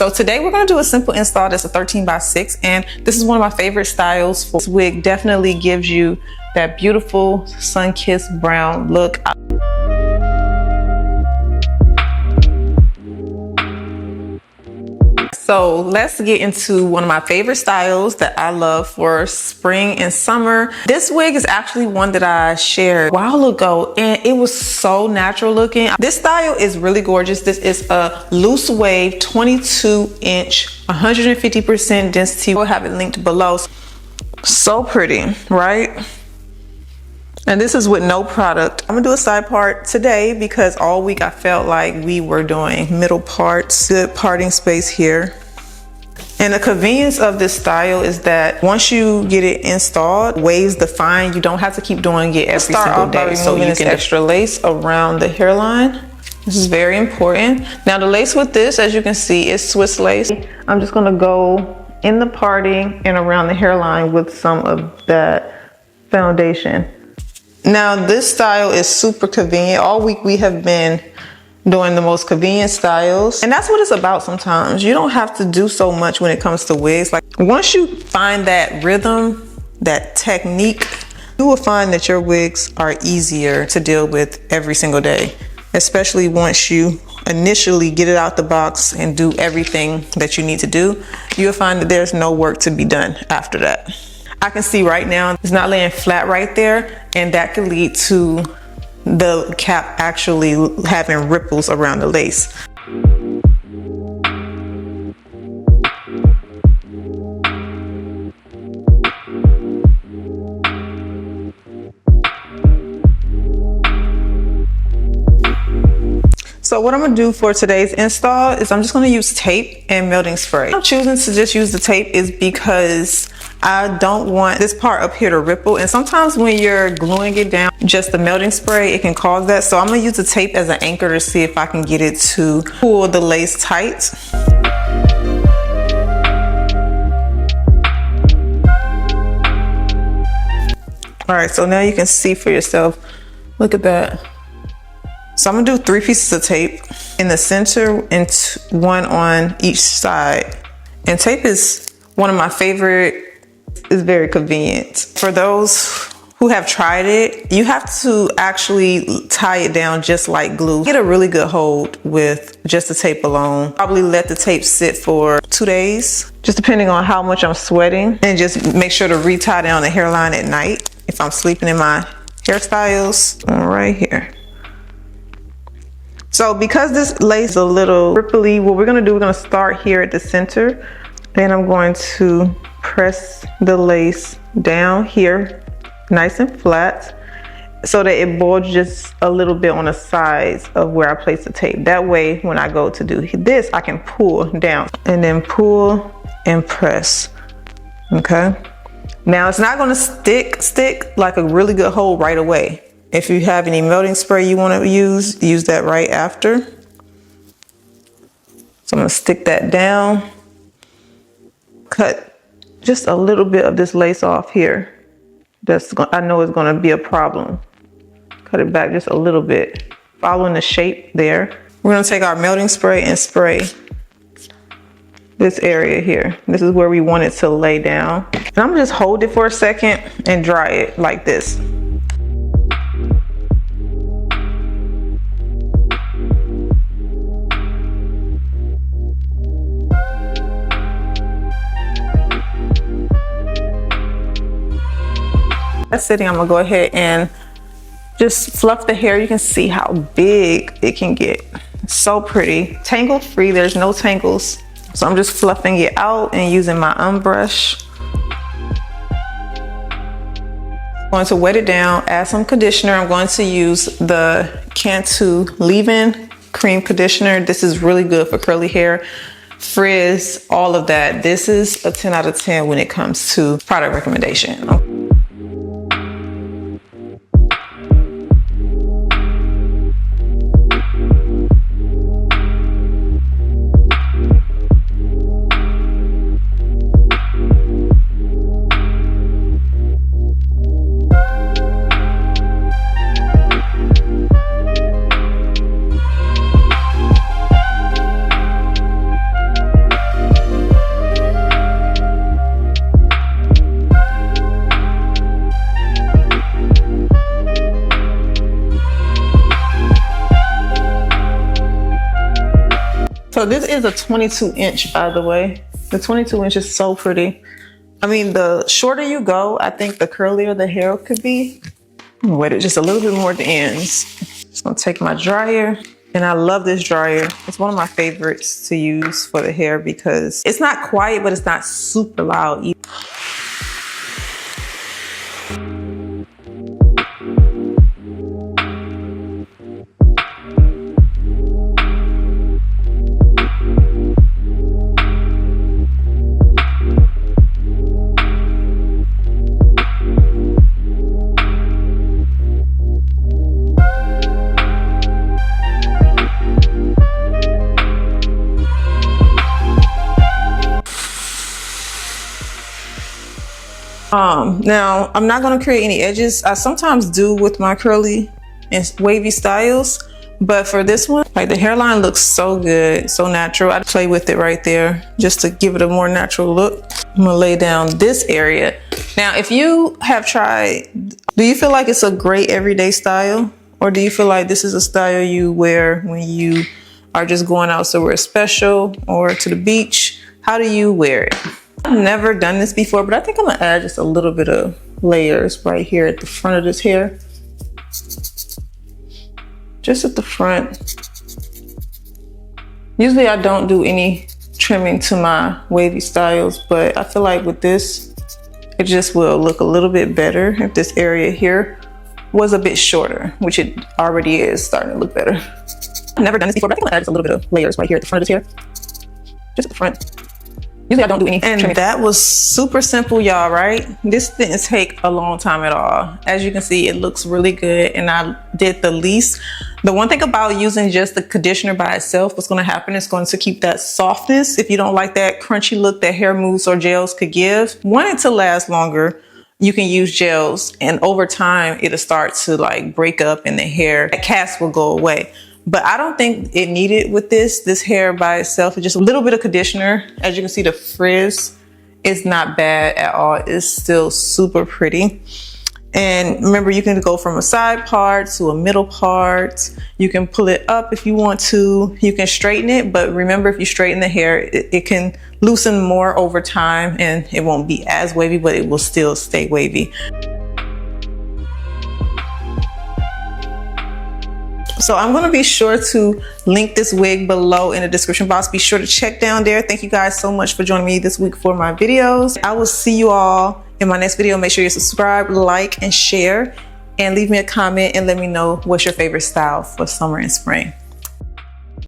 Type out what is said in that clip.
So today we're going to do a simple install that's a 13x6, and this is one of my favorite styles. This wig definitely gives you that beautiful sun-kissed brown look. So let's get into one of my favorite styles that I love for spring and summer. This wig is actually one that I shared a while ago, and it was so natural looking. This style is really gorgeous. This is a loose wave, 22-inch, 150% density. We'll have it linked below. So pretty, right? And this is with no product. I'm gonna do a side part today because all week I felt like we were doing middle parts. Good parting space here. And the convenience of this style is that once you get it installed, waves define, you don't have to keep doing it every single day. So you can extra lace around the hairline. This is very important. Now the lace with this, as you can see, is Swiss lace. I'm just gonna go in the parting and around the hairline with some of that foundation. Now this style is super convenient. All week we have been doing the most convenient styles, and that's what it's about. Sometimes you don't have to do so much when it comes to wigs. Like once you find that rhythm, that technique, you will find that your wigs are easier to deal with every single day, especially once you initially get it out the box and do everything that you need to do. You'll find that there's no work to be done after that. I can see right now it's not laying flat right there, and that could lead to the cap actually having ripples around the lace. So what I'm gonna do for today's install is I'm just gonna use tape and melting spray. I'm choosing to just use the tape is because I don't want this part up here to ripple, and sometimes when you're gluing it down, just the melting spray, it can cause that. So I'm gonna use the tape as an anchor to see if I can get it to pull the lace tight. All right, so now you can see for yourself. Look at that. So I'm gonna do 3 pieces of tape in the center and one on each side. And tape is one of my favorite. It's very convenient. For those who have tried it, you have to actually tie it down just like glue. Get a really good hold with just the tape alone. Probably let the tape sit for 2 days, just depending on how much I'm sweating, and just make sure to re-tie down the hairline at night if I'm sleeping in my hairstyles. Right here. So because this lace is a little ripply, what we're gonna do, we're gonna start here at the center. Then I'm going to press the lace down here, nice and flat, so that it bulges just a little bit on the sides of where I place the tape. That way, when I go to do this, I can pull down and then pull and press, okay? Now it's not gonna stick like a really good hold right away. If you have any melting spray you wanna use that right after. So I'm gonna stick that down, cut just a little bit of this lace off here. I know it's gonna be a problem. Cut it back just a little bit, following the shape there. We're gonna take our melting spray and spray this area here. This is where we want it to lay down. And I'm gonna just hold it for a second and dry it like this. That's sitting. I'm gonna go ahead and just fluff the hair. You can see how big it can get. It's so pretty. Tangle free, there's no tangles. So I'm just fluffing it out and using my brush. I'm going to wet it down, add some conditioner. I'm going to use the Cantu leave-in cream conditioner. This is really good for curly hair, frizz, all of that. This is a 10 out of 10 when it comes to product recommendation. is a 22 inch, by the way. The 22 inch is so pretty. I mean, the shorter you go, I think the curlier the hair could be. I'm gonna wet it just a little bit more at the ends. Just gonna take my dryer. And I love this dryer. It's one of my favorites to use for the hair because it's not quiet, but it's not super loud either. Now I'm not going to create any edges. I sometimes do with my curly and wavy styles, but for this one, like, the hairline looks so good, so natural. I play with it right there just to give it a more natural look. I'm gonna lay down this area. Now, if you have tried, do you feel like it's a great everyday style, or do you feel like this is a style you wear when you are just going out somewhere special or to the beach? How do you wear it? I've never done this before, but I think I'm gonna add just a little bit of layers right here at the front of this hair. Just at the front. Usually I don't do any trimming to my wavy styles, but I feel like with this, it just will look a little bit better if this area here was a bit shorter, which it already is starting to look better. I've never done this before, but I think I'm gonna add just a little bit of layers right here at the front of this hair. Just at the front. Usually I don't do any trimming. And that was super simple, y'all, right? This didn't take a long time at all. As you can see, it looks really good, and I did the least. The one thing about using just the conditioner by itself, what's gonna happen is going to keep that softness. If you don't like that crunchy look that hair mousse or gels could give, want it to last longer, you can use gels, and over time, it'll start to like break up and the hair, that cast will go away. But I don't think it needed with this hair by itself. It's just a little bit of conditioner. As you can see, the frizz is not bad at all. It's still super pretty. And remember, you can go from a side part to a middle part. You can pull it up if you want to. You can straighten it, but remember, if you straighten the hair, it can loosen more over time, and it won't be as wavy, but it will still stay wavy. So I'm going to be sure to link this wig below in the description box. Be sure to check down there. Thank you guys so much for joining me this week for my videos. I will see you all in my next video. Make sure you subscribe, like, and share, and leave me a comment and let me know what's your favorite style for summer and spring.